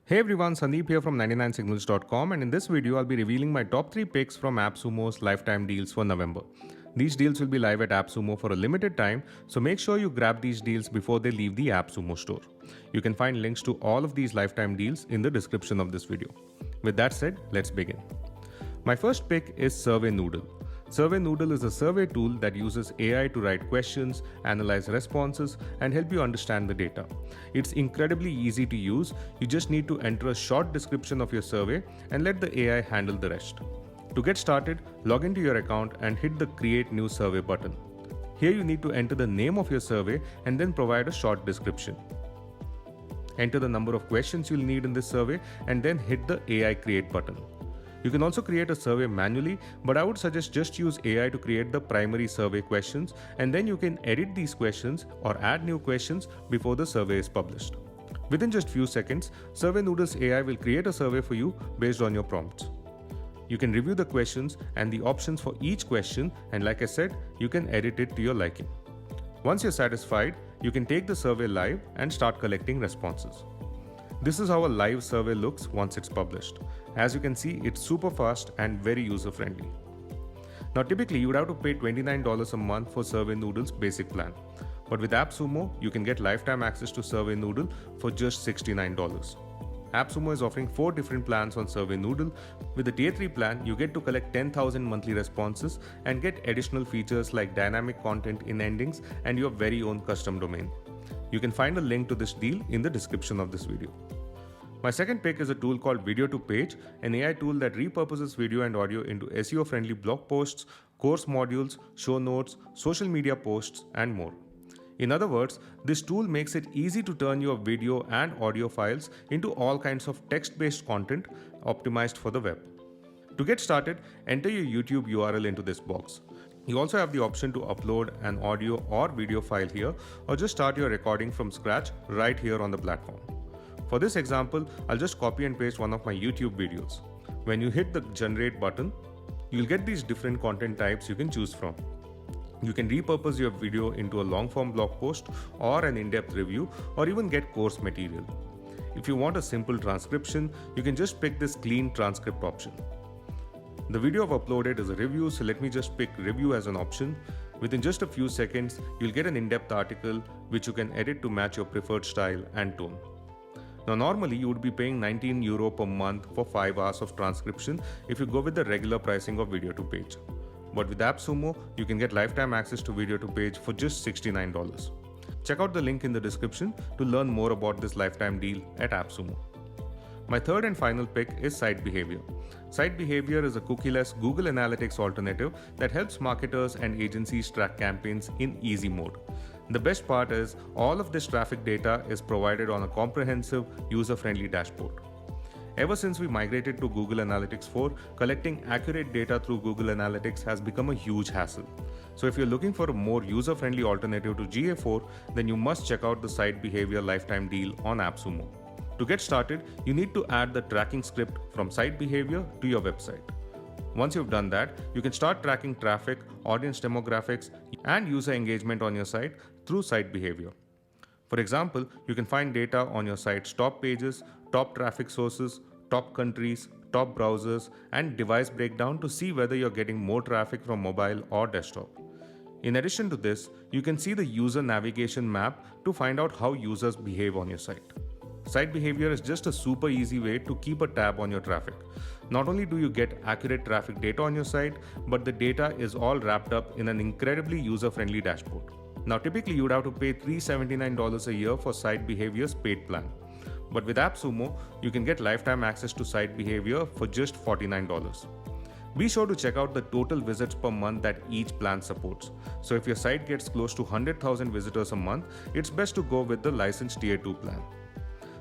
Hey everyone, Sandeep here from 99signals.com, and in this video I'll be revealing my top 3 picks from AppSumo's lifetime deals for November. These deals will be live at AppSumo for a limited time, so make sure you grab these deals before they leave the AppSumo store. You can find links to all of these lifetime deals in the description of this video. With that said, let's begin. My first pick is Survey Noodle. Survey Noodle is a survey tool that uses AI to write questions, analyze responses, and help you understand the data. It's incredibly easy to use. You just need to enter a short description of your survey and let the AI handle the rest. To get started, log into your account and hit the Create New Survey button. Here you need to enter the name of your survey and then provide a short description. Enter the number of questions you'll need in this survey and then hit the AI Create button. You can also create a survey manually, but I would suggest just use AI to create the primary survey questions, and then you can edit these questions or add new questions before the survey is published. Within just few seconds, Survey Noodle's AI will create a survey for you based on your prompts. You can review the questions and the options for each question, and like I said, you can edit it to your liking. Once you're satisfied, you can take the survey live and start collecting responses. This is how a live survey looks once it's published. As you can see, it's super fast and very user-friendly. Now typically you would have to pay $29 a month for Survey Noodle's basic plan. But with AppSumo, you can get lifetime access to Survey Noodle for just $69. AppSumo is offering 4 different plans on Survey Noodle. With the Tier 3 plan, you get to collect 10,000 monthly responses and get additional features like dynamic content in endings and your very own custom domain. You can find a link to this deal in the description of this video. My second pick is a tool called Video to Page, an AI tool that repurposes video and audio into SEO-friendly blog posts, course modules, show notes, social media posts, and more. In other words, this tool makes it easy to turn your video and audio files into all kinds of text-based content optimized for the web. To get started, enter your YouTube URL into this box. You also have the option to upload an audio or video file here, or just start your recording from scratch right here on the platform. For this example, I'll just copy and paste one of my YouTube videos. When you hit the generate button, you'll get these different content types you can choose from. You can repurpose your video into a long-form blog post or an in-depth review, or even get course material. If you want a simple transcription, you can just pick this clean transcript option. The video I've uploaded is a review, so let me just pick review as an option. Within just a few seconds, you'll get an in-depth article which you can edit to match your preferred style and tone. Now normally you would be paying €19 per month for 5 hours of transcription if you go with the regular pricing of Video to Page. But with AppSumo, you can get lifetime access to Video to Page for just $69. Check out the link in the description to learn more about this lifetime deal at AppSumo. My third and final pick is Site Behavior. Site Behavior is a cookieless Google Analytics alternative that helps marketers and agencies track campaigns in easy mode. The best part is all of this traffic data is provided on a comprehensive, user-friendly dashboard. Ever since we migrated to Google Analytics 4, collecting accurate data through Google Analytics has become a huge hassle. So if you're looking for a more user-friendly alternative to GA4, then you must check out the Site Behavior lifetime deal on AppSumo. To get started, you need to add the tracking script from Site Behavior to your website. Once you've done that, you can start tracking traffic, audience demographics, and user engagement on your site through Site Behavior. For example, you can find data on your site's top pages, top traffic sources, top countries, top browsers, and device breakdown to see whether you're getting more traffic from mobile or desktop. In addition to this, you can see the user navigation map to find out how users behave on your site. Site Behavior is just a super easy way to keep a tab on your traffic. Not only do you get accurate traffic data on your site, but the data is all wrapped up in an incredibly user-friendly dashboard. Now typically you would have to pay $379 a year for Site Behavior's paid plan. But with AppSumo, you can get lifetime access to Site Behavior for just $49. Be sure to check out the total visits per month that each plan supports. So if your site gets close to 100,000 visitors a month, it's best to go with the licensed Tier 2 plan.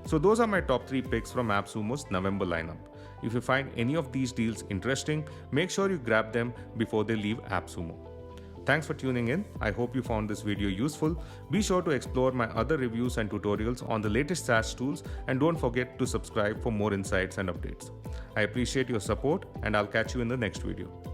So those are my top 3 picks from AppSumo's November lineup. If you find any of these deals interesting, make sure you grab them before they leave AppSumo. Thanks for tuning in. I hope you found this video useful. Be sure to explore my other reviews and tutorials on the latest SaaS tools, and don't forget to subscribe for more insights and updates. I appreciate your support, and I'll catch you in the next video.